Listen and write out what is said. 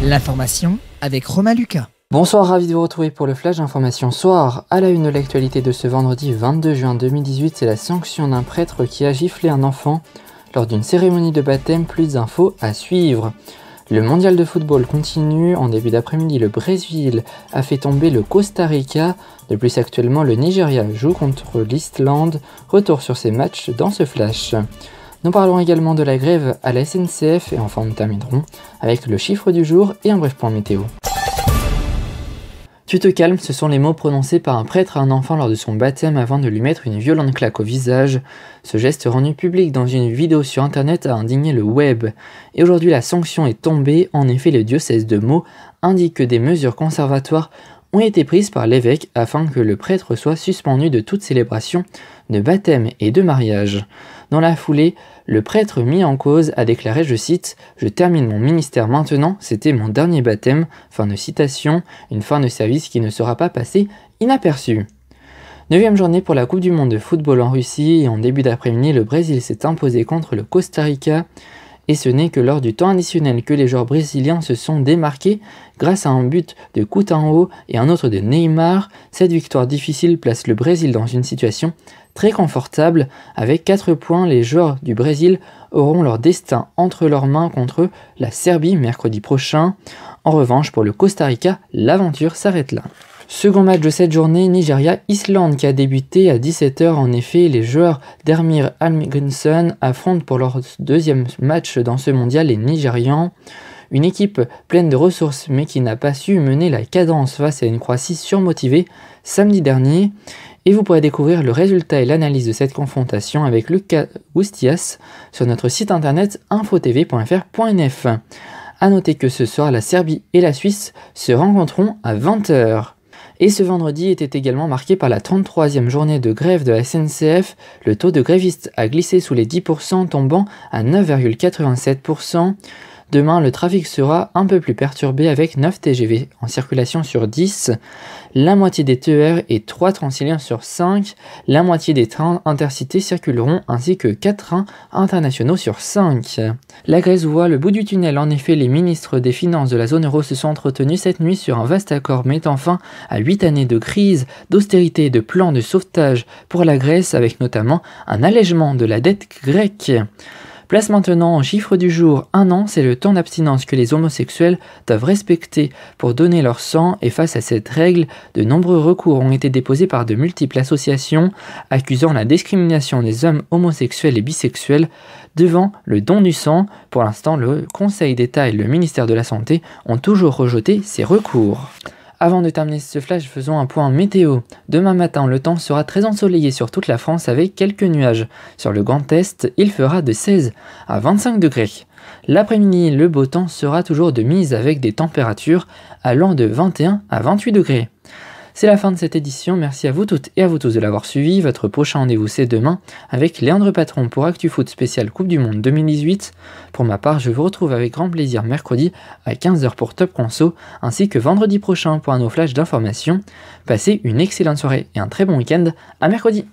L'information avec Romain Lucas. Bonsoir, ravi de vous retrouver pour le flash d'information soir. À la une de l'actualité de ce vendredi 22 juin 2018, c'est la sanction d'un prêtre qui a giflé un enfant lors d'une cérémonie de baptême. Plus d'infos à suivre. Le mondial de football continue. En début d'après-midi, le Brésil a fait tomber le Costa Rica. De plus, actuellement, le Nigeria joue contre l'Islande. Retour sur ces matchs dans ce flash. Nous parlerons également de la grève à la SNCF et enfin nous terminerons avec le chiffre du jour et un bref point météo. Tu te calmes, ce sont les mots prononcés par un prêtre à un enfant lors de son baptême avant de lui mettre une violente claque au visage. Ce geste rendu public dans une vidéo sur internet a indigné le web. Et aujourd'hui la sanction est tombée, en effet le diocèse de Meaux indique que des mesures conservatoires ont été prises par l'évêque afin que le prêtre soit suspendu de toute célébration de baptême et de mariage. Dans la foulée, le prêtre mis en cause a déclaré, je cite, « Je termine mon ministère maintenant, c'était mon dernier baptême », fin de citation, une fin de service qui ne sera pas passée inaperçue. 9e journée pour la Coupe du Monde de football en Russie et en début d'après-midi, le Brésil s'est imposé contre le Costa Rica. Et ce n'est que lors du temps additionnel que les joueurs brésiliens se sont démarqués grâce à un but de Coutinho et un autre de Neymar. Cette victoire difficile place le Brésil dans une situation très confortable. Avec 4 points, les joueurs du Brésil auront leur destin entre leurs mains contre la Serbie mercredi prochain. En revanche, pour le Costa Rica, l'aventure s'arrête là. Second match de cette journée, Nigeria-Islande qui a débuté à 17 h. En effet, les joueurs d'Ermir Hallgrímsson affrontent pour leur deuxième match dans ce mondial les Nigérians. Une équipe pleine de ressources mais qui n'a pas su mener la cadence face à une Croatie surmotivée samedi dernier. Et vous pourrez découvrir le résultat et l'analyse de cette confrontation avec Lucas Goustias sur notre site internet infotv.fr.nf. A noter que ce soir, la Serbie et la Suisse se rencontreront à 20 h. Et ce vendredi était également marqué par la 33e journée de grève de la SNCF. Le taux de grévistes a glissé sous les 10%, tombant à 9,87%. Demain, le trafic sera un peu plus perturbé avec 9 TGV en circulation sur 10, la moitié des TER et 3 Transiliens sur 5, la moitié des trains intercités circuleront ainsi que 4 trains internationaux sur 5. La Grèce voit le bout du tunnel. En effet, les ministres des Finances de la zone euro se sont entretenus cette nuit sur un vaste accord mettant fin à 8 années de crise, d'austérité et de plans de sauvetage pour la Grèce avec notamment un allègement de la dette grecque. Place maintenant au chiffre du jour. 1 an, c'est le temps d'abstinence que les homosexuels doivent respecter pour donner leur sang et face à cette règle, de nombreux recours ont été déposés par de multiples associations accusant la discrimination des hommes homosexuels et bisexuels devant le don du sang. Pour l'instant, le Conseil d'État et le ministère de la Santé ont toujours rejeté ces recours. Avant de terminer ce flash, faisons un point météo. Demain matin, le temps sera très ensoleillé sur toute la France avec quelques nuages. Sur le Grand Est, il fera de 16 à 25 degrés. L'après-midi, le beau temps sera toujours de mise avec des températures allant de 21 à 28 degrés. C'est la fin de cette édition, merci à vous toutes et à vous tous de l'avoir suivi. Votre prochain rendez-vous c'est demain avec Léandre Patron pour ActuFoot spécial Coupe du Monde 2018. Pour ma part, je vous retrouve avec grand plaisir mercredi à 15 h pour Top Conso, ainsi que vendredi prochain pour un nouveau flash d'informations. Passez une excellente soirée et un très bon week-end, à mercredi.